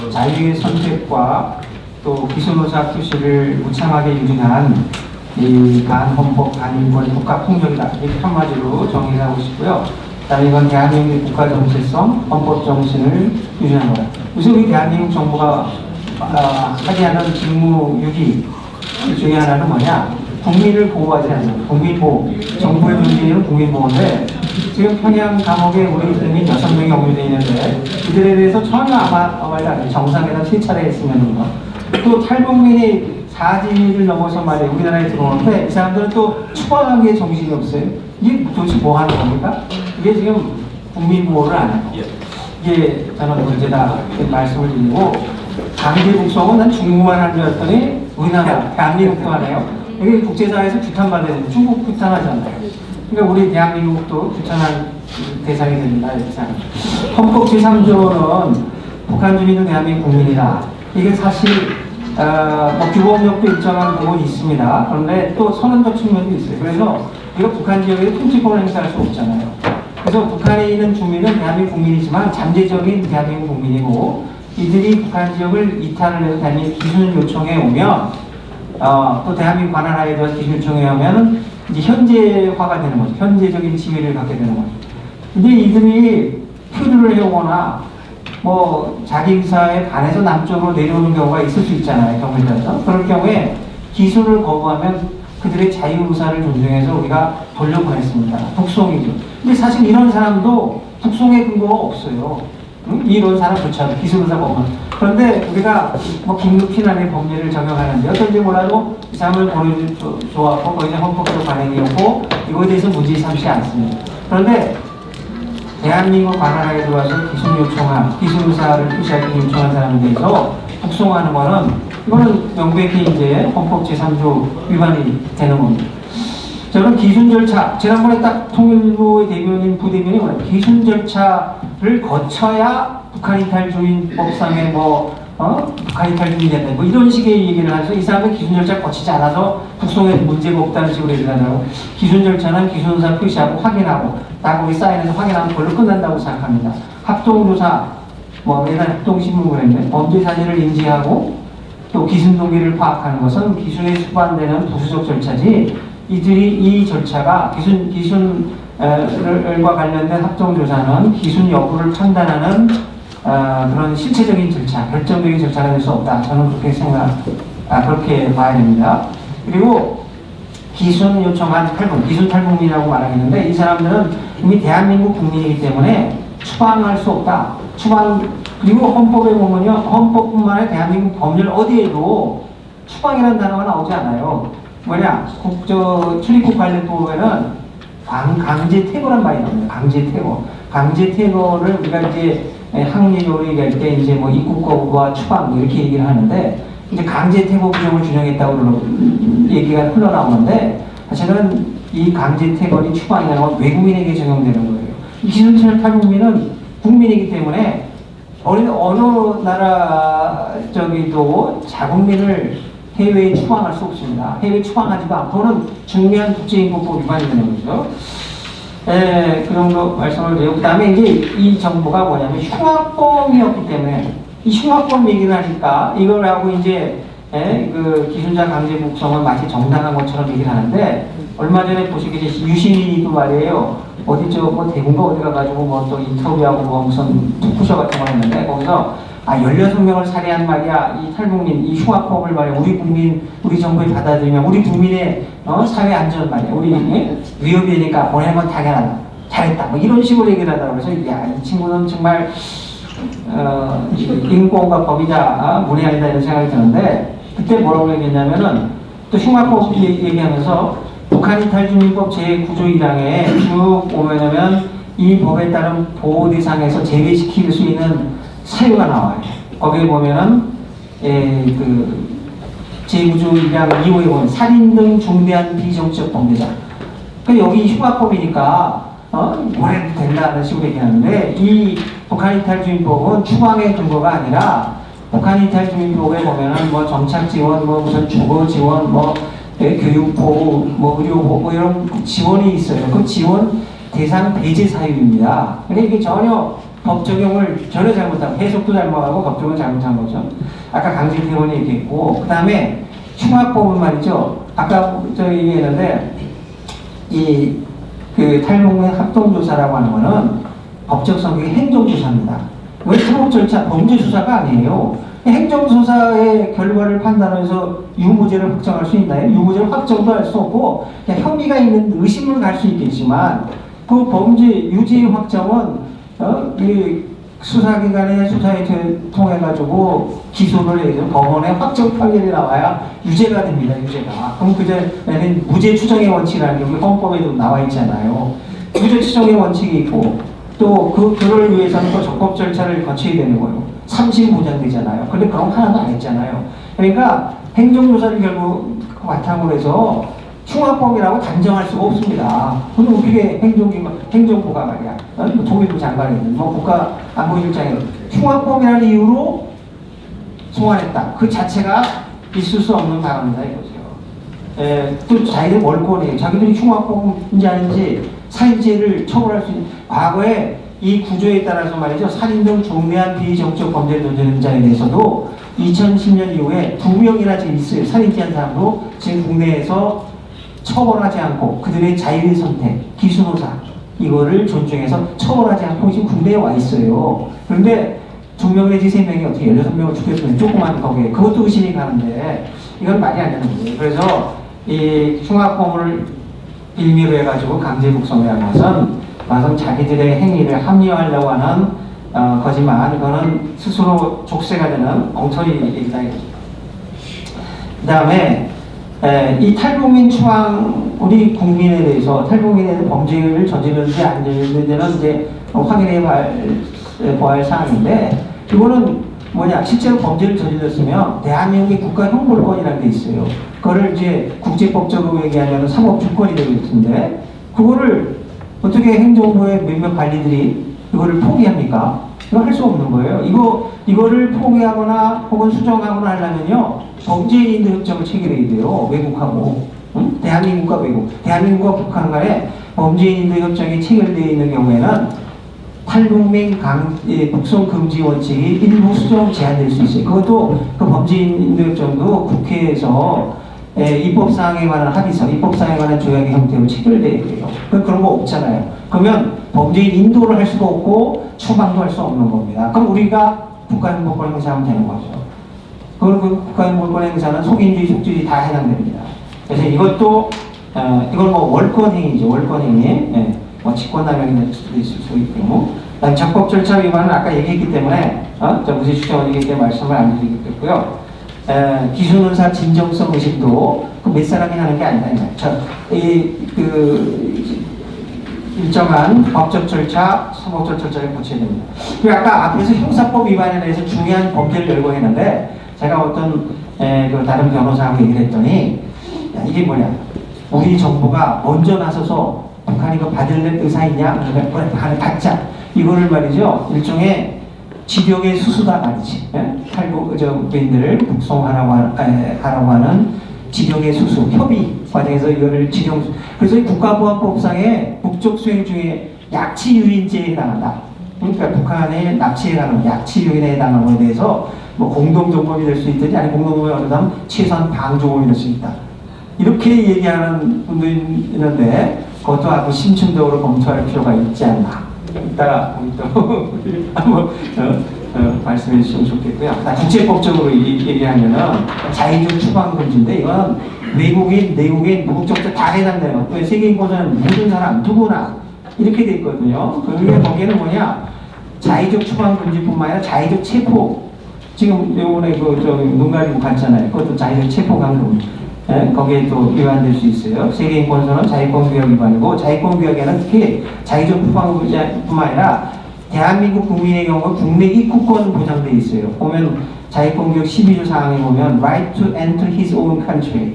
자유의 선택과 또 기술노사 표시를 무참하게 유린한 이 반헌법, 반인권, 국가폭력이다. 이렇게 한마디로 정의를 하고 싶고요. 그다음에 이건 대한민국의 국가 정체성, 헌법 정신을 유린한 거다. 우선 우리 대한민국 정부가 하게 하는 직무 유기 중에 하나는 뭐냐? 국민을 보호하지 않는 국민 보호. 정부의 존재는 국민 보호인데 지금 평양 감옥에 우리 국민 6명이 억류되어 있는데 이들에 대해서 전혀 아무 말도 안 해요. 정상회담 3차례 했으면 또 탈북민이 4지를 넘어서 말이에요. 우리나라에 들어오는데 이 사람들은 또 추방한 게 정신이 없어요. 이게 도대체 뭐 하는 겁니까? 이게 지금 국민 보호를 안 해요. 이게 저는 문제다 말씀을 드리고 강제 북송은 난 중국만 하는 줄 알았더니 우리나라 대한민국도 하네요. 이게 국제사회에서 규탄받아야 중국 규탄하잖아요. 그러니까 우리 대한민국도 규탄한 대상이 됩니다. 헌법 제3조는 북한 주민은 대한민국 국민이다. 이게 사실 뭐 규범력도 일정한 부분이 있습니다. 그런데 또 선언적 측면도 있어요. 그래서 이거 북한 지역에 통치권을 행사할 수 없잖아요. 그래서 북한에 있는 주민은 대한민국 국민이지만 잠재적인 대한민국 국민이고 이들이 북한 지역을 이탈을 해서 대한민국 기준 요청에 오면 또 대한민국 관할하에 대해서 기준 요청에 오면 이제 현재화가 되는 거죠. 현재적인 지위를 갖게 되는 거죠. 근데 이들이 표류를 해오거나 뭐 자기 의사에 반해서 남쪽으로 내려오는 경우가 있을 수 있잖아요. 경우에 따라서. 그럴 경우에 기술을 거부하면 그들의 자유의사를 존중해서 우리가 돌려보냈습니다. 북송이죠. 근데 사실 이런 사람도 북송의 근거가 없어요. 이런 사람조차도 기술의사 거부하면. 그런데 우리가 뭐 긴급피난의 법률을 적용하는데 어떤지 몰라도 이 사람을 보내주고 거기서 헌법적 반행이었고 이거에 대해서 문제 삼지 않습니다. 그런데 대한민국 관할하에 들어와서 기술 요청한, 기술의사를 표시하기 요청한 사람에 대해서 북송하는 거는 이거는 명백히 이제 헌법 제3조 위반이 되는 겁니다. 저는 기준 절차, 지난번에 딱 통일부의 대변인, 부대변인이 뭐냐, 기준 절차를 거쳐야 북한 이탈 주민법상에 북한 이탈 주민이 된다. 뭐 이런 식의 얘기를 해서 이 사람은 기준 절차 거치지 않아서 북송에 문제가 없다는 식으로 얘기를 하더라고요. 기준 절차는 기준사 표시하고 확인하고 딱 거기 사인해서 확인하면 그걸로 끝난다고 생각합니다. 합동조사, 매달 합동신문 그랬는데 범죄 사실을 인지하고 또 기준 동기를 파악하는 것은 기준에 수반되는 부수적 절차지 이들이 이 절차가 기준과 관련된 합동조사는 기준 여부를 판단하는 그런 실체적인 절차, 결정적인 절차가 될 수 없다. 저는 그렇게 그렇게 봐야 됩니다. 그리고 기준 요청한 탈북, 기준 탈북민이라고 말하겠는데 이 사람들은 이미 대한민국 국민이기 때문에 추방할 수 없다. 그리고 헌법에 보면요, 헌법뿐만 아니라 대한민국 법률 어디에도 추방이라는 단어가 나오지 않아요. 뭐냐, 출입국 관련법에는 강제 퇴거란 말이 나옵니다. 강제 퇴거. 강제 퇴거를 우리가 이제 항리적으로 얘기할 때 이제 뭐 입국 거부와 추방 이렇게 얘기를 하는데 이제 강제 퇴거 규정을 준용했다고 얘기가 흘러나오는데 사실은 이 강제 퇴거니 추방이라는 건 외국인에게 적용되는 거예요. 기준철 탈북민은 국민이기 때문에 어느 나라 자국민을 해외에 추방할 수 없습니다. 해외에 추방하지도 않고는 중요한 국제인권법 위반이 되는 거죠. 그 정도 말씀을 드리고, 그 다음에 이제 이 정부가 뭐냐면 흉악범이었기 때문에 이 흉악범 얘기를 하니까 이걸 하고 이제 그 기준자 강제 북송은 마치 정당한 것처럼 얘기를 하는데 얼마 전에 보시기에 유시민이도 말이에요. 대구인가 어디 가가지고 또 인터뷰하고 무슨 토크쇼 같은 거 했는데 거기서 16명을 살해한 말이야. 이 탈북민, 이 흉악범을 말이야. 우리 정부에 받아들이면 우리 국민의 사회 안전 말이야. 우리 위협이니까 보내는 건 당연하다. 잘했다. 뭐 이런 식으로 얘기를 하더라고요. 그래서 이 친구는 정말 인권과 법이자 문외한이다 이런 생각이 드는데 그때 뭐라고 얘기했냐면은 또 흉악범 얘기하면서 북한 이탈주민법 제9조 1항에 쭉 보면은 이 법에 따른 보호 대상에서 제외시킬 수 있는 사유가 나와요. 거기에 보면은 제9조 1항 2호에 보면 살인 등 중대한 비정치적 범죄자. 그러니까 여기 흉악범이니까 뭐래도 된다는 식으로 얘기하는데 이 북한 이탈주민법은 추방의 근거가 아니라 북한 이탈주민법에 보면은 정착 지원, 무슨 주거 지원, 교육보호, 의료보호 이런 지원이 있어요. 그 지원 대상 배제 사유입니다. 그러니까 이게 전혀 법 적용을 전혀 잘못하고 해석도 잘못하고 법 적용을 잘못한 거죠. 아까 강제퇴원이 얘기했고, 그 다음에 흉악범은 말이죠. 아까 저희 얘기했는데 이 그 탈북민 합동조사라고 하는 거는 법적 성격이 행정조사입니다. 왜 사법 절차, 범죄 수사가 아니에요. 행정조사의 결과를 판단해서 유무죄를 확정할 수 있나요? 유무죄를 확정도 할 수 없고 그냥 혐의가 있는 의심을 갈 수 있겠지만 그 범죄 유죄 확정은 이 수사기관의 수사에 통해 가지고 기소를 해서 법원에 확정 판결이 나와야 유죄가 됩니다. 유죄가. 그럼 그전에는 무죄 추정의 원칙이라는 게 우리 헌법에도 나와 있잖아요. 무죄 추정의 원칙이 있고 또 그를 위해서는 또 적법 절차를 거쳐야 되는 거예요. 3심 보장되잖아요. 근데 그런 거 하나도 안 했잖아요. 그러니까 행정조사를 결국 바탕으로 해서 흉악범이라고 단정할 수가 없습니다. 근데 어떻게 행정부가 말이야. 통일부 장관이든 뭐 국가안보실장이 흉악범이라는 이유로 소환했다. 그 자체가 있을 수 없는 발언이다 이거죠. 또 자기들 월권이에요. 자기들이 흉악범인지 아닌지 살인죄를 처벌할 수 있는 과거에 이 구조에 따라서 말이죠. 살인 등 중대한 비정적 범죄를 저지른 자에 대해서도 2010년 이후에 2명이나 지금 있어요. 살인죄한 사람도 지금 국내에서 처벌하지 않고 그들의 자유의 선택, 기수노사 이거를 존중해서 처벌하지 않고 지금 군대에 와 있어요. 그런데 2명 내지 3명이 어떻게 16명을 죽였더니 조그만 거기에 그것도 의심이 가는데 이건 말이 안 되는 거예요. 그래서 이 흉악범을 빌미로 해가지고 강제 북송이라는 것은 자기들의 행위를 합리화하려고 하는 거지만 이거는 스스로 족쇄가 되는 엉터리 얘기다 이거죠. 그 다음에 이 탈북민 추방 우리 국민에 대해서 탈북민에 대해서 범죄를 저지르는지 안 저지르는지는 이제 확인해 봐야 할 사항인데 이거는 뭐냐 실제로 범죄를 저질렀으면 대한민국의 국가형벌권이라는 게 있어요. 그거를 이제 국제법적으로 얘기하면 사법주권이 되겠는데 그거를 어떻게 행정부의 몇몇 관리들이 이거를 포기합니까? 이거 할 수 없는 거예요. 이거를 포기하거나 혹은 수정하거나 하려면요 범죄인도 협정을 체결해야 돼요. 외국하고 대한민국과 외국, 대한민국과 북한 간에 범죄인도 협정이 체결되어 있는 경우에는 탈북민 북송 금지 원칙이 일부 수정 제한될 수 있어요. 그것도 그 범죄인도 협정도 국회에서 입법사항에 관한 합의서, 입법사항에 관한 조약의 형태로 체결돼야 돼요. 그런 거 없잖아요. 그러면 범죄인 인도를 할 수가 없고 처방도 할 수 없는 겁니다. 그럼 우리가 국가행복권 행사하면 되는 거죠. 그 국가행복권 행사는 속인주의, 속주의 다 해당됩니다. 그래서 이것도 이건 뭐 월권행위죠. 월권행위. 뭐 직권남용이 될 수도 있을 수 있고, 적법 절차 위반은 아까 얘기했기 때문에 무죄 추정이기 때문에 말씀을 안 드리겠고요. 기준의사 진정성 의식도 몇 사람이 하는 게 아니다. 일정한 법적 절차, 사법적 절차를 거쳐야 됩니다. 그리고 아까 앞에서 형사법 위반에 대해서 중요한 범죄를 열거했는데 제가 어떤 다른 변호사하고 얘기를 했더니 이게 뭐냐, 우리 정부가 먼저 나서서 북한이 이거 받을 의사 있냐? 그러니까 북한을 받자. 이거를 말이죠. 일종의 지령의 수수다 말이지. 탈북민들을 북송하라고 하는 지령의 수수, 협의 과정에서 이거를 그래서 국가보안법상의 북쪽 수행 중에 약치유인죄에 해당한다. 그러니까 북한의 납치에 해당하는 약치유인에 해당하는 것에 대해서 뭐 공동정범이 될 수 있든지 아니 공동정범이 어쩌면 최소한 방조범이 될 수 있다. 이렇게 얘기하는 분도 있는데 그것도 아주 심층적으로 검토할 필요가 있지 않나. 이따가 또 한번 말씀해 주시면 좋겠고요. 국제법적으로 얘기하면은 자의적 추방 금지인데 이건 외국인, 내국인, 무국적자 다 해당돼요. 또 세계인권은 모든 사람 누구나 이렇게 돼 있거든요. 그게 거기에는 뭐냐, 자의적 추방 금지뿐만 아니라 자의적 체포. 지금 요번에 눈 가리고 갔잖아요. 그것도 자의적 체포 강금. 거기에 또 위반될 수 있어요. 세계인권선언 자유권규약 위반이고, 자유권규약에는 특히 자의적 추방뿐만 아니라 대한민국 국민의 경우 국내 입국권 보장되어 있어요. 보면 자유권규약 12조 사항에 보면 right to enter his own country,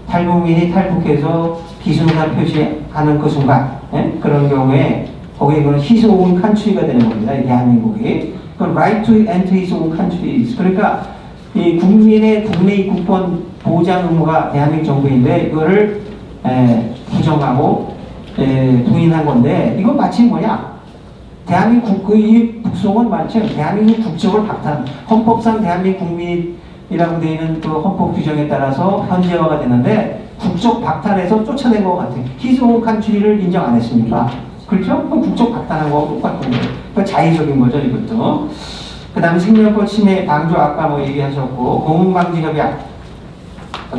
탈북민이 탈북해서 기순사 표시하는 그 순간 그런 경우에 거기에 그건 his own country가 되는 겁니다. 대한민국이. 그 right to enter his own country. 그러니까 이 국민의 국내 입국권 보장 의무가 대한민국 정부인데 이거를 부정하고 부인한 건데, 이건 마치 뭐냐, 대한민국 이 북송은 많죠. 대한민국 국적을 박탈. 헌법상 대한민국 국민이라고 되어 있는 그 헌법 규정에 따라서 현재화가 되는데 국적 박탈해서 쫓아낸 것 같아요. 희소한 칸츄리를 인정 안 했습니까? 그렇죠? 그럼 국적 박탈한 거하고 똑같은 거예요. 그러니까 자의적인 거죠, 이것도. 그 다음에 생명권 침해 방조 아까 뭐 얘기하셨고, 고문방지협약.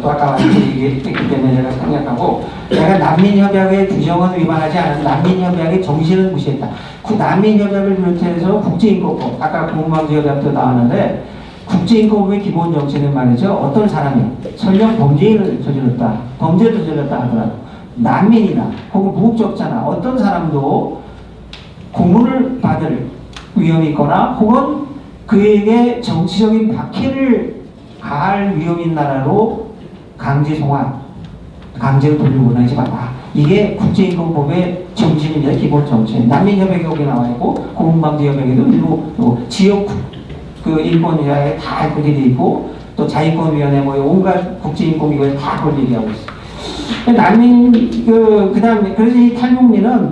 또 아까 얘기했기 때문에 제가 생략하고, 내가 난민협약의 규정은 위반하지 않아서 난민협약의 정신은 무시했다. 그 난민협약을 비롯해서 국제인권법, 아까 고문방지협약도 나왔는데, 국제인권법의 기본 정신은 말이죠. 어떤 사람이 설령 범죄를 저질렀다, 범죄를 저질렀다 하더라도 난민이나 혹은 무국적자나 어떤 사람도 고문을 받을 위험이 있거나 혹은 그에게 정치적인 박해를 가할 위험이 있는 나라로 강제 송환, 강제로 돌려보내지 마라. 이게 국제인권법의 정신입니다. 기본 정신. 난민협약이 여기 나와 있고 고문방지협약에도 일부 지역 그 인권위원회에 다 그렇게 돼 있고 또 자인권위원회 뭐 온갖 국제인권기구에 다 그걸 얘기하고 있어요. 난민 그다음에 그래서 이 탈북민은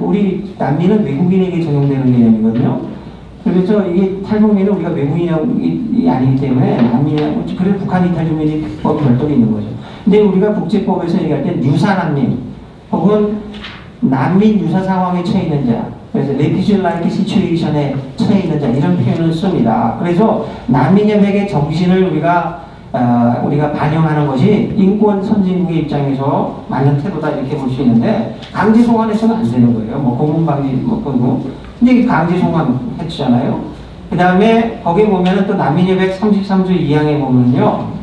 우리 난민은 외국인에게 적용되는 개념이거든요. 그래서 이게 탈북민은 우리가 외국인이 아니기 때문에 난민이라고 그래서 북한 이탈주민이 법이 별도로 있는 거죠. 근데 우리가 국제법에서 얘기할 때 유사난민 혹은 난민 유사 상황에 처해 있는 자, 그래서 refugee like situation에 처해 있는 자 이런 표현을 씁니다. 그래서 난민협약의 정신을 우리가 반영하는 것이 인권 선진국의 입장에서 맞는 태도다 이렇게 볼 수 있는데 강제 송환해서는 안 되는 거예요. 뭐 고문방지 근데 강제 송환 했잖아요. 그 다음에 거기 보면은 또 난민협약 33조 2항에 보면요.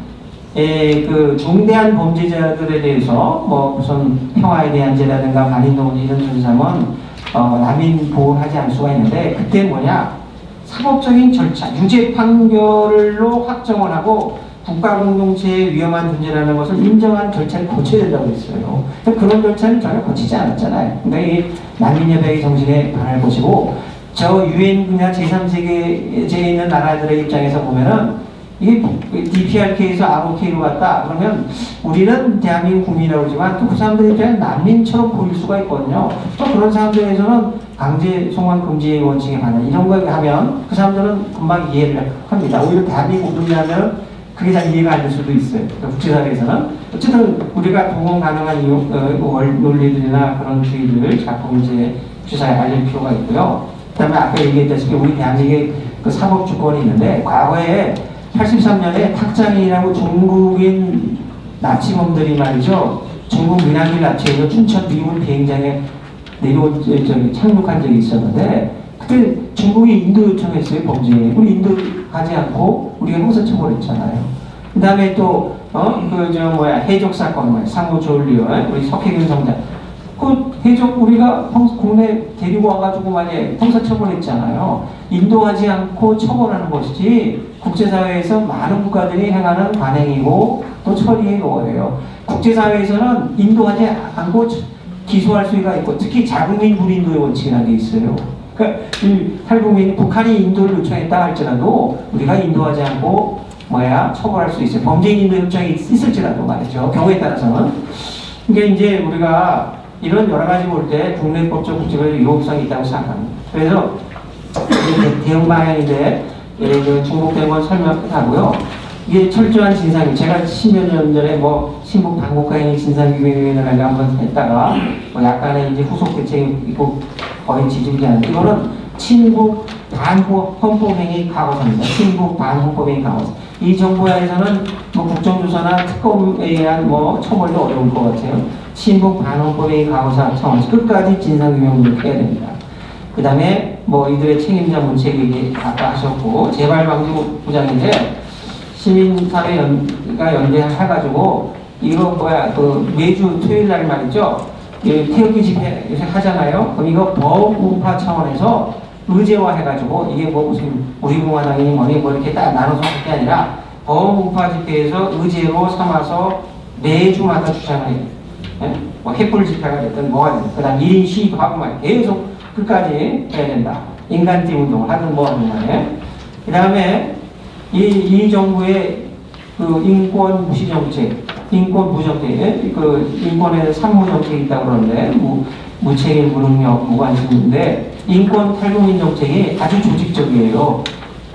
그 중대한 범죄자들에 대해서 뭐 무슨 평화에 대한 죄라든가 반인동원 이런 전사면 난민 보호를 하지 않을 수가 있는데 그때 뭐냐 사법적인 절차 유죄 판결로 확정을 하고 국가공동체의 위험한 존재라는 것을 인정한 절차를 거쳐야 된다고 했어요. 그런 절차를 전혀 거치지 않았잖아요. 그러니까 이 난민협약의 정신에 반할 것이고 저 유엔이나 제3세계에 있는 나라들의 입장에서 보면은 이게 DPRK에서 ROK로 갔다 그러면 우리는 대한민국 국민이라고 그러지만 또 그 사람들 입장에 난민처럼 보일 수가 있거든요. 또 그런 사람들에서는 강제 송환 금지의 원칙에 반해 이런 걸 하면 그 사람들은 금방 이해를 합니다. 오히려 대한민국 국민이라면 그게 잘 이해가 안 될 수도 있어요. 그러니까 국제사회에서는 어쨌든 우리가 동원 가능한 논리들이나 그런 주의들을 자꾸 이제 주사에 알릴 필요가 있고요. 그다음에 아까 얘기했다시피 우리 대한민국의 그 사법 주권이 있는데 과거에 83년에 탁장이라고 중국인 나치범들이 말이죠. 중국 민항길 납치해서 춘천 미군 비행장에 착륙한 적이 있었는데 그때 중국이 인도 요청했어요. 범죄에. 우리 인도 가지 않고 우리가 형사처벌했잖아요. 그 다음에 또 해적 사건 상무 조을리원 우리 석혜균 성장 그 해적 우리가 국내 데리고 와가지고 만약에 형사처벌했잖아요. 인도하지 않고 처벌하는 것이지 국제사회에서 많은 국가들이 행하는 관행이고 또 처리의 거예요. 국제사회에서는 인도하지 않고 기소할 수가 있고 특히 자국민 불인도의 원칙이라는 게 있어요. 그러니까 탈북민 북한이 인도를 요청했다 할지라도 우리가 인도하지 않고 처벌할 수 있어요. 범죄인 인도 요청이 있을지라도 말이죠. 경우에 따라서는. 그러니까 이제 우리가 이런 여러 가지 볼 때 국내법적 국제법의 유효성이 있다고 생각합니다. 그래서 대응 방향인데 그 중복된 건 설명하고요. 이게 철저한 진상, 제가 10여 년 전에 신북 당국가인이 진상규명위원회를 한번 했다가 약간의 이제 후속 대책이 있고 거의 지지지 않는데 이거는 친북 반호 헌법행위 과거사입니다. 친북 반헌법행위 과거사. 이 정부 하에서는 국정조사나 특검에 의한 처벌도 어려울 것 같아요. 친북 반헌법행위 과거사 차원에서 끝까지 진상규명을 해야 됩니다. 그 다음에 이들의 책임자 문책 얘기 아까 하셨고 재발방지부장인데 시민사회가 연대해가지고 이거 매주 토요일 날 말이죠. 태극기 집회 요새 하잖아요. 그럼 이거 범우파 차원에서 의제화 해가지고 이게 무슨 우리 공화당이 이렇게 딱 나눠서 할 게 아니라 범우파 집회에서 의제로 삼아서 매주마다 주장을 해요. 횃불 집회가 됐든 뭐가 됐든 그 다음 1인 시위도 하고 계속 끝까지 해야 된다. 인간띠 운동을 하든 하든 간에. 그 다음에 이 정부의 그 인권 무시 정책, 인권 부정책, 인권에 산무 정책이 있다고 그러는데, 무책임, 무능력, 무관심인데 인권 탈북민 정책이 아주 조직적이에요.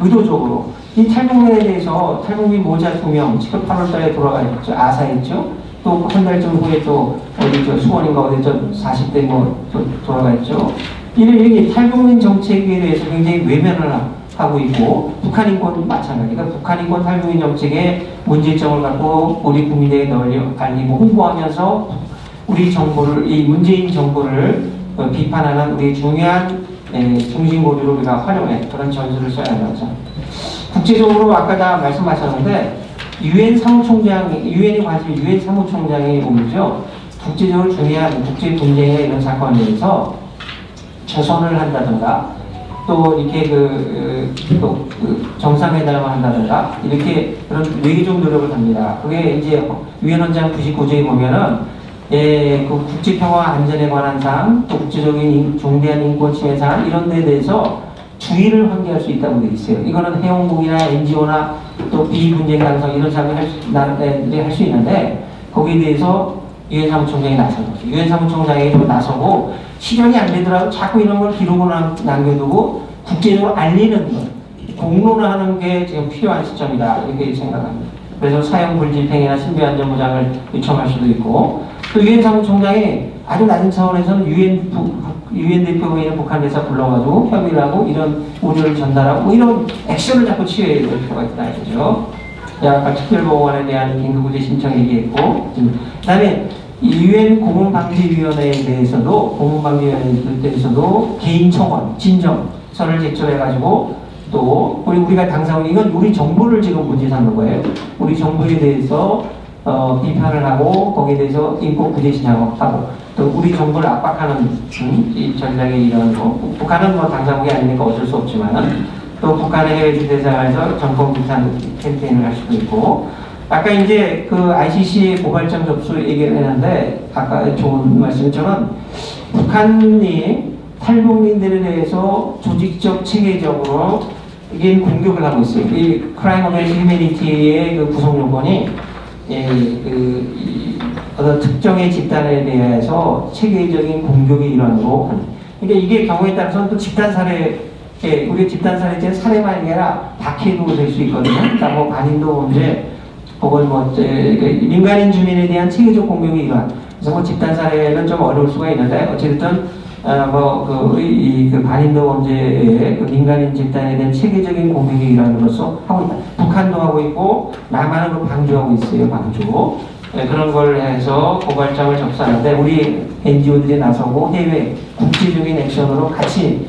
의도적으로. 이 탈북민에 대해서 탈북민 모자 2명 지금 8월달에 돌아가셨죠. 아사했죠. 또 한 달쯤 후에 또 어디 수원인가 어디 40대 돌아갔죠. 이런 탈북민 정책에 대해서 굉장히 외면을 하고 있고 북한 인권도 마찬가지. 그러니까 북한 인권 탈북민 정책의 문제점을 갖고 우리 국민에게 널리 알리고 홍보하면서 우리 정부를 이 문재인 정부를 비판하는 우리 중요한 중심고리로 우리가 활용해 그런 전술을 써야 한다죠. 국제적으로 아까 다 말씀하셨는데 유엔 사무총장, 유엔이 관심 유엔 사무총장이 오죠. 국제적으로 중요한 국제 분쟁의 이런 사건에 대해서 조선을 한다든가 또 이렇게 정상회담을 한다든가 이렇게 그런 외교적 노력을 합니다. 그게 이제 유엔 헌장 99조에 보면은 그 국제평화 안전에 관한 사항, 또 국제적인 중대한 인권 침해 사항 이런 데에 대해서 주의를 환기할 수 있다고 되어 있어요. 이거는 해운국이나 NGO나 또 비분쟁 당성 이런 사람들이 할 수 있는데 거기에 대해서 유엔 사무총장이 나서는 거죠. 유엔 사무총장이 나서고 실현이 안 되더라도 자꾸 이런 걸 기록으로 남겨두고 국제적으로 알리는 것, 공론화하는 게 지금 필요한 시점이다 이렇게 생각합니다. 그래서 사형 불집행이나 신변안전보장을 요청할 수도 있고 또 유엔 사무총장이 아주 낮은 차원에서는 유엔 대표부인 북한 대사 불러가지고 협의를 하고 이런 우려를 전달하고 뭐 이런 액션을 자꾸 취해야 될 필요가 있다 이거죠. 아까 특별보호관에 대한 긴급구제 신청 얘기했고 그다음에 유엔 고문방지위원회에 대해서도 개인 청원, 진정서를 제출해가지고 또 우리가 당사국 이건 우리 정부를 지금 문제 삼는 거예요. 우리 정부에 대해서 비판을 하고 거기에 대해서 인권 구제 신청하고 또 우리 정부를 압박하는 이 전략이 일어나는 거. 북한은 뭐 당사국이 아니니까 어쩔 수 없지만 또 북한의 해외 주대사에서 정권 비판 캠페인을 할 수도 있고 아까 이제 그 ICC 고발장 접수 얘기를 했는데 아까 좋은 말씀처럼 북한이 탈북민들에 대해서 조직적 체계적으로 이게 공격을 하고 있어요. 이 크라임 어게인스트 휴머니티의 그 구성 요건이 어떤 특정의 집단에 대해서 체계적인 공격이 일어나고 그러니까 이게 경우에 따라서는 또 집단 살해 우리 집단 살해죄는 살해만이 아니라 박해도 될 수 있거든요. 그러니까 뭐 반인도 범죄 혹은 민간인 주민에 대한 체계적 공격이 일어난 그래서 뭐 집단 살해는 좀 어려울 수가 있는데 어쨌든 그 반인도 범죄의 그 민간인 집단에 대한 체계적인 공격이 일어남으로써 하고 있다. 북한도 하고 있고 남한은 그 방조하고 있어요. 방조. 그런 걸 해서 고발장을 접수하는데 우리 NGO들이 나서고 해외 국제적인 액션으로 같이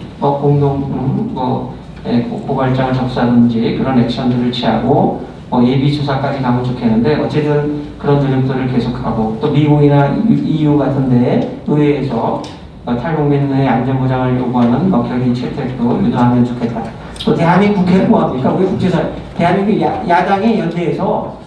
고발장을 접수하든지 그런 액션들을 취하고 예비 수사까지 가면 좋겠는데 어쨌든 그런 노력들을 계속하고 또 미국이나 EU 같은 데 의회에서 탈북민의 안전보장을 요구하는 결의 채택도 유도하면 좋겠다. 또 대한민국 국회를 뭐합니까? 우리 국제사 대한민국 야당의 연대에서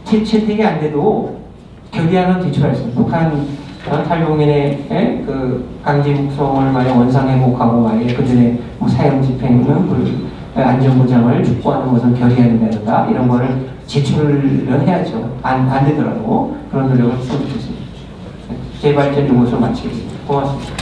채택이 안 돼도 결의안을 제출했습니다. 북한 탈북민의 그 강제 묵송을 만약 원상 회복하고 만약 그들의 사형 집행은 안전보장을 촉구하는 것은 결의안이라든가 이런 거를 제출을 해야죠. 안 되더라도 그런 노력을 좀 좋겠습니다. 제 발전 요것을 마치겠습니다. 고맙습니다.